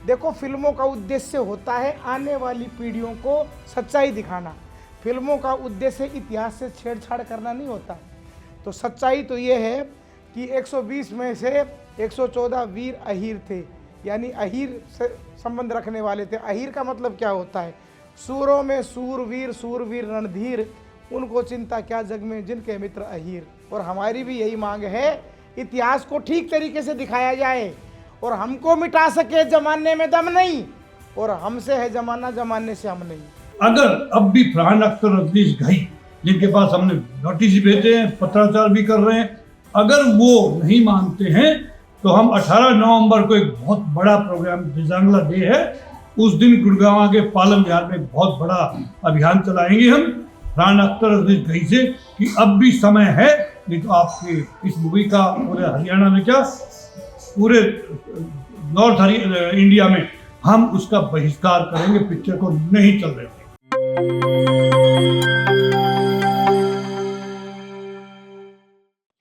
देखो, फिल्मों का उद्देश्य होता है आने वाली पीढ़ियों को सच्चाई दिखाना। फिल्मों का उद्देश्य इतिहास से छेड़छाड़ करना नहीं होता। तो सच्चाई तो ये है कि 120 में से 114 वीर अहीर थे, यानी अहीर से संबंध रखने वाले थे। अहीर का मतलब क्या होता है? सूरों में सूरवीर रणधीर, उनको चिंता क्या जग में जिनके मित्र अहीर। और हमारी भी यही मांग है, इतिहास को ठीक तरीके से दिखाया जाए और हमको मिटा सके जमाने में दम नहीं, और हमसे है जमाना, जमाने से हम नहीं। अगर अब भी फरहान अख्तर, रजनीश घई, जिनके पास हमने नोटिस भेजे हैं, पत्राचार भी कर रहे हैं, अगर वो नहीं मानते हैं तो हम 18 नवंबर को एक बहुत बड़ा प्रोग्राम, रेजांगला डे है, उस दिन गुड़गांव के पालम विहार में एक बहुत बड़ा अभियान चलाएंगे हम फरहान अख्तर, रजनीश घई से कि अब भी समय है। नहीं तो आपके इस मूवी का पूरे हरियाणा में, क्या पूरे नॉर्थ इंडिया में हम उसका बहिष्कार करेंगे, पिक्चर को नहीं चल रहे।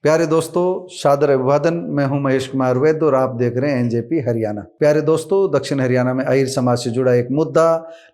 प्यारे दोस्तों, सादर अभिवादन। मैं हूं महेश कुमार वैद्य और आप देख रहे हैं एनजेपी हरियाणा। प्यारे दोस्तों, दक्षिण हरियाणा में अहीर समाज से जुड़ा एक मुद्दा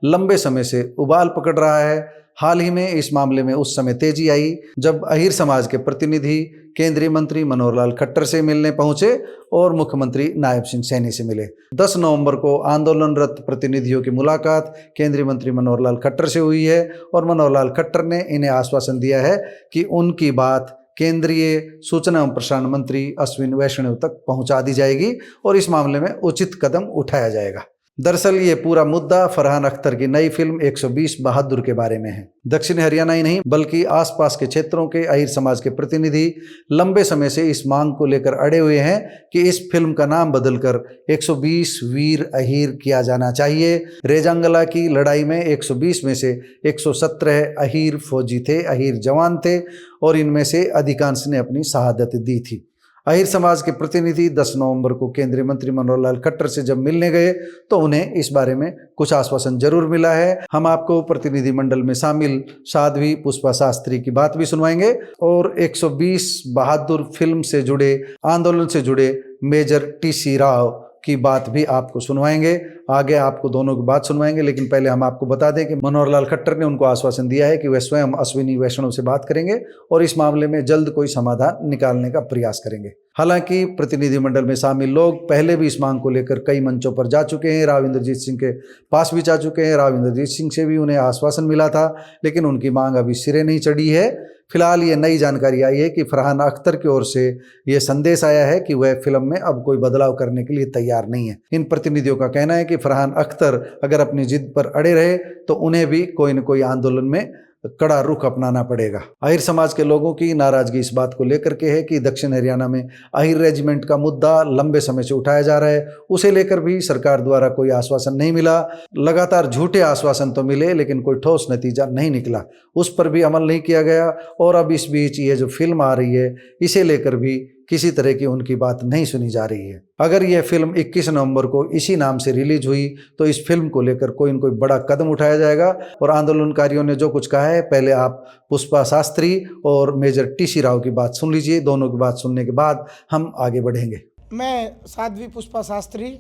लंबे समय से उबाल पकड़ रहा है। हाल ही में इस मामले में उस समय तेजी आई जब अहीर समाज के प्रतिनिधि केंद्रीय मंत्री मनोहर लाल खट्टर से मिलने पहुंचे और मुख्यमंत्री नायब सिंह सैनी से मिले। 10 नवंबर को आंदोलनरत प्रतिनिधियों की मुलाकात केंद्रीय मंत्री मनोहर लाल खट्टर से हुई है और मनोहर लाल खट्टर ने इन्हें आश्वासन दिया है कि उनकी बात केंद्रीय सूचना एवं प्रसारण मंत्री अश्विनी वैष्णव तक पहुंचा दी जाएगी और इस मामले में उचित कदम उठाया जाएगा। दरअसल ये पूरा मुद्दा फरहान अख्तर की नई फिल्म 120 बहादुर के बारे में है। दक्षिण हरियाणा ही नहीं बल्कि आसपास के क्षेत्रों के अहीर समाज के प्रतिनिधि लंबे समय से इस मांग को लेकर अड़े हुए हैं कि इस फिल्म का नाम बदलकर 120 वीर अहीर किया जाना चाहिए। रेजांगला की लड़ाई में 120 में से 117 अहीर फौजी थे, अहीर जवान थे और इनमें से अधिकांश ने अपनी शहादत दी थी। अहीर समाज के प्रतिनिधि 10 नवंबर को केंद्रीय मंत्री मनोहर लाल खट्टर से जब मिलने गए तो उन्हें इस बारे में कुछ आश्वासन जरूर मिला है। हम आपको प्रतिनिधि मंडल में शामिल साध्वी पुष्पा शास्त्री की बात भी सुनवाएंगे और 120 बहादुर फिल्म से जुड़े आंदोलन से जुड़े मेजर टीसी राव की बात भी आपको सुनवाएंगे। आगे आपको दोनों की बात सुनवाएंगे, लेकिन पहले हम आपको बता दें कि मनोहर लाल खट्टर ने उनको आश्वासन दिया है कि वे स्वयं अश्विनी वैष्णव से बात करेंगे और इस मामले में जल्द कोई समाधान निकालने का प्रयास करेंगे। हालांकि प्रतिनिधिमंडल में शामिल लोग पहले भी इस मांग को लेकर कई मंचों पर जा चुके हैं, राव इंद्रजीत सिंह के पास भी जा चुके हैं। राव इंद्रजीत सिंह से भी उन्हें आश्वासन मिला था, लेकिन उनकी मांग अभी सिरे नहीं चढ़ी है। फिलहाल ये नई जानकारी आई है कि फरहान अख्तर की ओर से ये संदेश आया है कि वह फिल्म में अब कोई बदलाव करने के लिए तैयार नहीं है। इन प्रतिनिधियों का कहना है कि फरहान अख्तर अगर अपनी जिद पर अड़े रहे तो उन्हें भी कोई न कोई आंदोलन में कड़ा रुख अपनाना पड़ेगा। अहीर समाज के लोगों की नाराजगी इस बात को लेकर के है कि दक्षिण हरियाणा में अहीर रेजिमेंट का मुद्दा लंबे समय से उठाया जा रहा है, उसे लेकर भी सरकार द्वारा कोई आश्वासन नहीं मिला। लगातार झूठे आश्वासन तो मिले लेकिन कोई ठोस नतीजा नहीं निकला, उस पर भी अमल नहीं किया गया। और अब इस बीच ये जो फिल्म आ रही है इसे लेकर भी किसी तरह की उनकी बात नहीं सुनी जा रही है। अगर यह फिल्म 21 नवंबर को इसी नाम से रिलीज हुई तो इस फिल्म को लेकर कोई न कोई बड़ा कदम उठाया जाएगा। और आंदोलनकारियों ने जो कुछ कहा है, पहले आप पुष्पा शास्त्री और मेजर टीसी राव की बात सुन लीजिए। दोनों की बात सुनने के बाद हम आगे बढ़ेंगे। मैं साध्वी पुष्पा शास्त्री,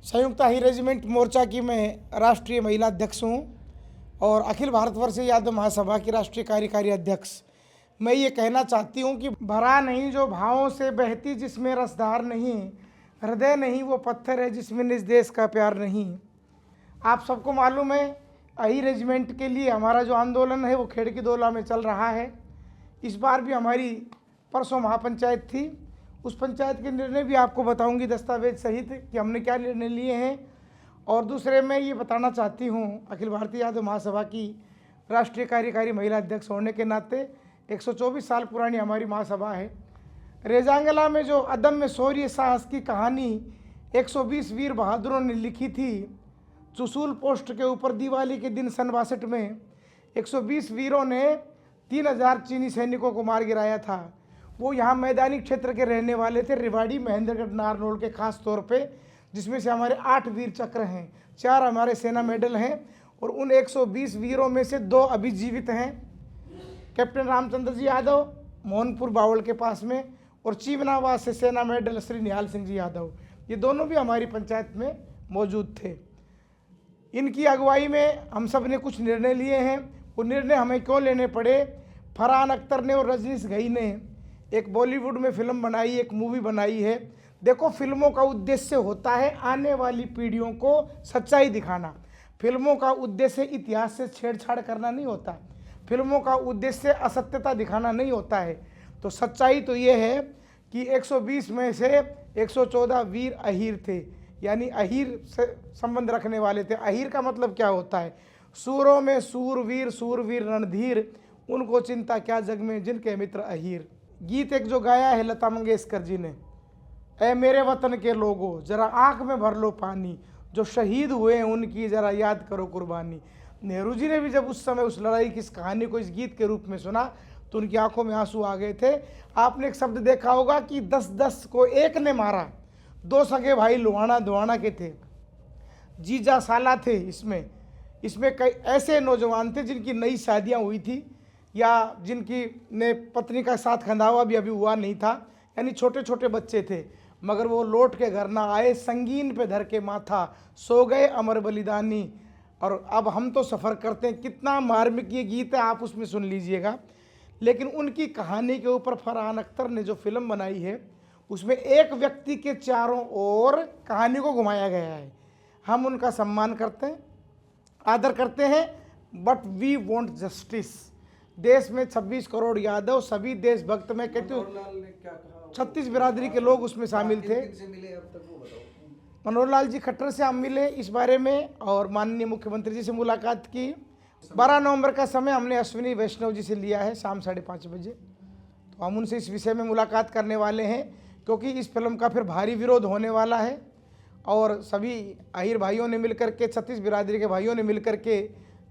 संयुक्त अहीर रेजिमेंट मोर्चा की मैं राष्ट्रीय महिला अध्यक्ष हूँ और अखिल भारतवर्ष यादव महासभा की राष्ट्रीय कार्यकारी अध्यक्ष। मैं ये कहना चाहती हूँ कि भरा नहीं जो भावों से बहती, जिसमें रसधार नहीं, हृदय नहीं वो पत्थर है जिसमें निज देश का प्यार नहीं। आप सबको मालूम है, अहीर रेजिमेंट के लिए हमारा जो आंदोलन है वो खेड़कीदोला में चल रहा है। इस बार भी हमारी परसों महापंचायत थी, उस पंचायत के निर्णय भी आपको बताऊंगी दस्तावेज सहित कि हमने क्या निर्णय लिए हैं। और दूसरे मैं ये बताना चाहती हूँ, अखिल भारतीय यादव महासभा की राष्ट्रीय कार्यकारी महिला अध्यक्ष होने के नाते 124 साल पुरानी हमारी महासभा है। रेजांगला में जो अदम्य शौर्य साहस की कहानी 120 वीर बहादुरों ने लिखी थी, चुसूल पोस्ट के ऊपर दिवाली के दिन सन 62 में 120 वीरों ने 3000 चीनी सैनिकों को मार गिराया था। वो यहाँ मैदानी क्षेत्र के रहने वाले थे, रेवाड़ी, महेंद्रगढ़, नारनौल के खास तौर पे, जिसमें से हमारे 8 वीर चक्र हैं, 4 हमारे सेना मेडल हैं और उन 120 वीरों में से 2 अभी जीवित हैं। कैप्टन रामचंद्र जी यादव मोहनपुर बावल के पास में और चीवनावास से सेना मेडल श्री निहाल सिंह जी यादव, ये दोनों भी हमारी पंचायत में मौजूद थे। इनकी अगुवाई में हम सब ने कुछ निर्णय लिए हैं। वो निर्णय हमें क्यों लेने पड़े? फरहान अख्तर ने और रजनीश घई ने एक बॉलीवुड में फिल्म बनाई, एक मूवी बनाई है। देखो, फिल्मों का उद्देश्य होता है आने वाली पीढ़ियों को सच्चाई दिखाना। फिल्मों का उद्देश्य इतिहास से छेड़छाड़ करना नहीं होता। फिल्मों का उद्देश्य असत्यता दिखाना नहीं होता है। तो सच्चाई तो ये है कि 120 में से 114 वीर अहीर थे, यानी अहीर से संबंध रखने वाले थे। अहीर का मतलब क्या होता है? सूरों में सूरवीर रणधीर, उनको चिंता क्या जग में जिनके मित्र अहीर। गीत एक जो गाया है लता मंगेशकर जी ने, ऐ मेरे वतन के लोगों जरा आंख में भर लो पानी, जो शहीद हुए हैं उनकी जरा याद करो कुर्बानी। नेहरू जी ने भी जब उस समय उस लड़ाई की इस कहानी को इस गीत के रूप में सुना तो उनकी आंखों में आंसू आ गए थे। आपने एक शब्द देखा होगा कि 10-10 को एक ने मारा। 2 सगे भाई लोहाना के थे, जीजा साला थे। इसमें कई ऐसे नौजवान थे जिनकी नई शादियां हुई थी या जिनकी ने पत्नी का साथ खंदावा भी अभी हुआ नहीं था, यानी छोटे छोटे बच्चे थे। मगर वो लौट के घर ना आए, संगीन पे धर के माथा, सो गए अमर बलिदानी। और अब हम तो सफ़र करते हैं। कितना मार्मिक ये गीत है, आप उसमें सुन लीजिएगा। लेकिन उनकी कहानी के ऊपर फरहान अख्तर ने जो फिल्म बनाई है उसमें एक व्यक्ति के चारों ओर कहानी को घुमाया गया है। हम उनका सम्मान करते हैं, आदर करते हैं, बट वी वांट जस्टिस। देश में 26 करोड़ यादव, सभी देशभक्त में कहते हो 36 बिरादरी के लोग उसमें शामिल थे। मनोहर लाल जी खट्टर से हम मिले इस बारे में और माननीय मुख्यमंत्री जी से मुलाकात की। 12 नवंबर का समय हमने अश्विनी वैष्णव जी से लिया है शाम 5:30 बजे। तो हम उनसे इस विषय में मुलाकात करने वाले हैं, क्योंकि इस फिल्म का फिर भारी विरोध होने वाला है और सभी अहीर भाइयों ने मिलकर के, 36 बिरादरी के भाइयों ने मिलकर के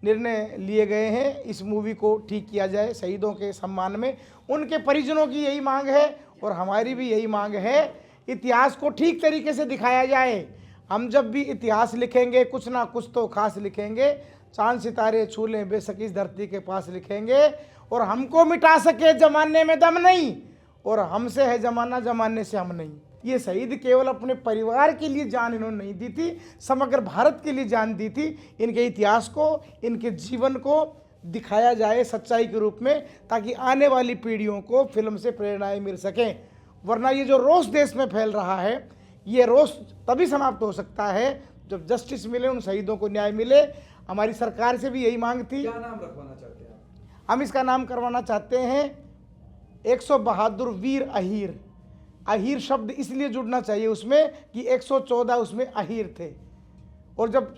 निर्णय लिए गए हैं इस मूवी को ठीक किया जाए शहीदों के सम्मान में। उनके परिजनों की यही मांग है और हमारी भी यही मांग है, इतिहास को ठीक तरीके से दिखाया जाए। हम जब भी इतिहास लिखेंगे कुछ ना कुछ तो खास लिखेंगे, चांद सितारे छू लें बेशक इस धरती के पास लिखेंगे। और हमको मिटा सके जमाने में दम नहीं, और हमसे है जमाना जमाने से हम नहीं। ये शहीद केवल अपने परिवार के लिए जान इन्होंने नहीं दी थी, समग्र भारत के लिए जान दी थी। इनके इतिहास को, इनके जीवन को दिखाया जाए सच्चाई के रूप में, ताकि आने वाली पीढ़ियों को फिल्म से प्रेरणाएं मिल सकें। वरना ये जो रोष देश में फैल रहा है, ये रोष तभी समाप्त हो सकता है जब जस्टिस मिले, उन शहीदों को न्याय मिले। हमारी सरकार से भी यही मांग थी। क्या नाम रखवाना चाहते हैं आप? हम इसका नाम करवाना चाहते हैं 172 वीर अहीर। अहीर शब्द इसलिए जुड़ना चाहिए उसमें कि 114 उसमें अहीर थे। और जब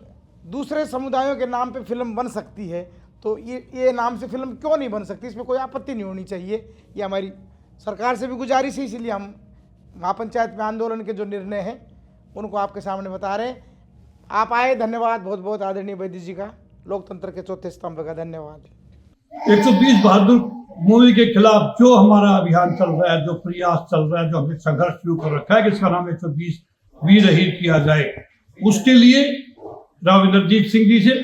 दूसरे समुदायों के नाम पे फिल्म बन सकती है तो ये नाम से फिल्म क्यों नहीं बन सकती? इसमें कोई आपत्ति नहीं होनी चाहिए। ये हमारी सरकार से भी गुजारिश है, इसीलिए हम महापंचायत में आंदोलन के जो निर्णय हैं उनको आपके सामने बता रहे हैं। आप आए, धन्यवाद बहुत बहुत आदरणीय वैद्य जी का, लोकतंत्र के चौथे स्तंभ का धन्यवाद। 120 बहादुर मूवी के खिलाफ जो हमारा अभियान चल रहा है, जो प्रयास चल रहा है, जो हमने संघर्ष शुरू कर रखा है कि इसका नाम 120 वीर अहीर किया जाए, उसके लिए राव इंद्रजीत सिंह जी से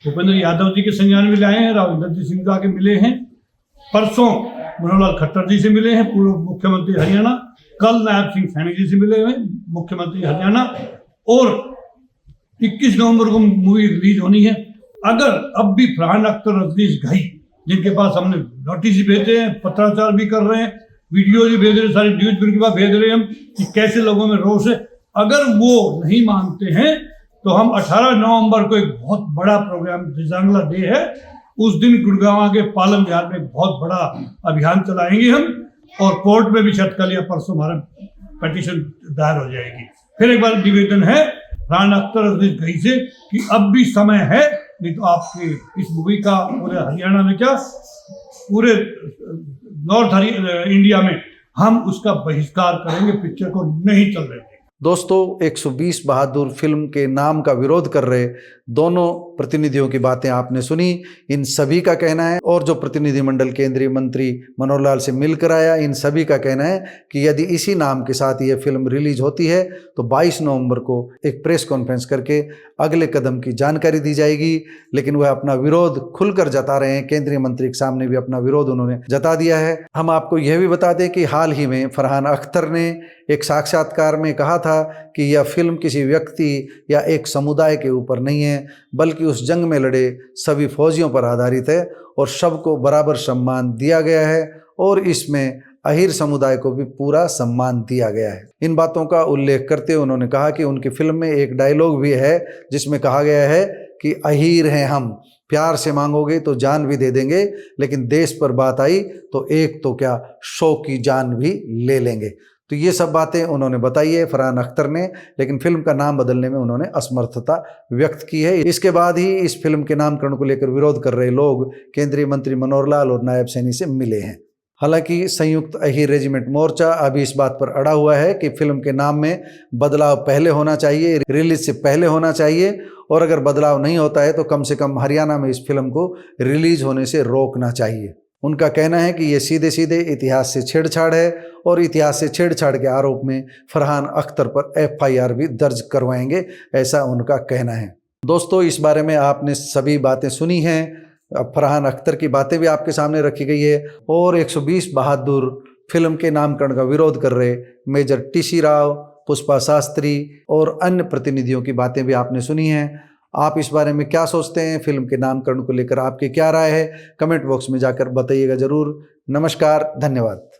भूपेंद्र यादव जी के संज्ञान में लाए हैं। राव इंद्रजीत सिंह जाके मिले हैं, परसों मनोहर लाल खट्टर जी से मिले हैं, पूर्व मुख्यमंत्री हरियाणा। कल नायब सिंह सैनी जी से मिले हुए, मुख्यमंत्री हरियाणा। और 21 नवंबर को मूवी रिलीज होनी है। अगर अब भी फरहान अख्तर, रजनीश घई, जिनके पास हमने नोटिस भेजे हैं, पत्राचार भी कर रहे हैं, वीडियो भी भेज रहे हैं, सारी न्यूज भी उनके पास भेज रहे हैं हम कि कैसे लोगों में रोष है, अगर वो नहीं मानते हैं तो हम 18 नवंबर को एक बहुत बड़ा प्रोग्राम, दिव्यांगला डे है, उस दिन गुड़गांव के पालम विहार में एक बहुत बड़ा अभियान चलाएंगे हम। और कोर्ट में भी शायद कल या परसों हमारा पिटीशन दायर हो जाएगी। फिर एक बार निवेदन है फरहान अख्तर, रजनीश घई से कि अब भी समय है, नहीं तो आपके इस मूवी का पूरे हरियाणा में क्या पूरे नॉर्थ इंडिया में हम उसका बहिष्कार करेंगे, पिक्चर को नहीं चल रहे। दोस्तों, 120 बहादुर फिल्म के नाम का विरोध कर रहे दोनों प्रतिनिधियों की बातें आपने सुनी। इन सभी का कहना है, और जो प्रतिनिधिमंडल केंद्रीय मंत्री मनोहर लाल से मिलकर आया, इन सभी का कहना है कि यदि इसी नाम के साथ ये फिल्म रिलीज होती है तो 22 नवंबर को एक प्रेस कॉन्फ्रेंस करके अगले कदम की जानकारी दी जाएगी। लेकिन वह अपना विरोध खुलकर जता रहे हैं, केंद्रीय मंत्री के सामने भी अपना विरोध उन्होंने जता दिया है। हम आपको यह भी बता दें कि हाल ही में फरहान अख्तर ने एक साक्षात्कार में कहा था कि यह फिल्म किसी व्यक्ति या एक समुदाय के ऊपर नहीं है, बल्कि उस जंग में लड़े सभी फौजियों पर आधारित है और सबको बराबर सम्मान दिया गया है और इसमें अहीर समुदाय को भी पूरा सम्मान दिया गया है। इन बातों का उल्लेख करते हुए उन्होंने कहा कि उनकी फिल्म में एक डायलॉग भी है जिसमें कहा गया है कि अहीर हैं हम, प्यार से मांगोगे तो जान भी दे देंगे, लेकिन देश पर बात आई तो एक तो क्या 100 की जान भी ले लेंगे। तो ये सब बातें उन्होंने बताई है फरहान अख्तर ने, लेकिन फिल्म का नाम बदलने में उन्होंने असमर्थता व्यक्त की है। इसके बाद ही इस फिल्म के नामकरण को लेकर विरोध कर रहे लोग केंद्रीय मंत्री मनोहर लाल और नायब सैनी से मिले हैं। हालांकि संयुक्त अहीर रेजिमेंट मोर्चा अभी इस बात पर अड़ा हुआ है कि फिल्म के नाम में बदलाव पहले होना चाहिए, रिलीज से पहले होना चाहिए, और अगर बदलाव नहीं होता है तो कम से कम हरियाणा में इस फिल्म को रिलीज होने से रोकना चाहिए। उनका कहना है कि ये सीधे सीधे इतिहास से छेड़छाड़ है और इतिहास से छेड़छाड़ के आरोप में फरहान अख्तर पर FIR भी दर्ज करवाएंगे, ऐसा उनका कहना है। दोस्तों, इस बारे में आपने सभी बातें सुनी हैं। अब फरहान अख्तर की बातें भी आपके सामने रखी गई है और 120 बहादुर फिल्म के नामकरण का विरोध कर रहे मेजर TC राव, पुष्पा शास्त्री और अन्य प्रतिनिधियों की बातें भी आपने सुनी हैं। आप इस बारे में क्या सोचते हैं? फिल्म के नामकरण को लेकर आपकी क्या राय है? कमेंट बॉक्स में जाकर बताइएगा ज़रूर। नमस्कार, धन्यवाद।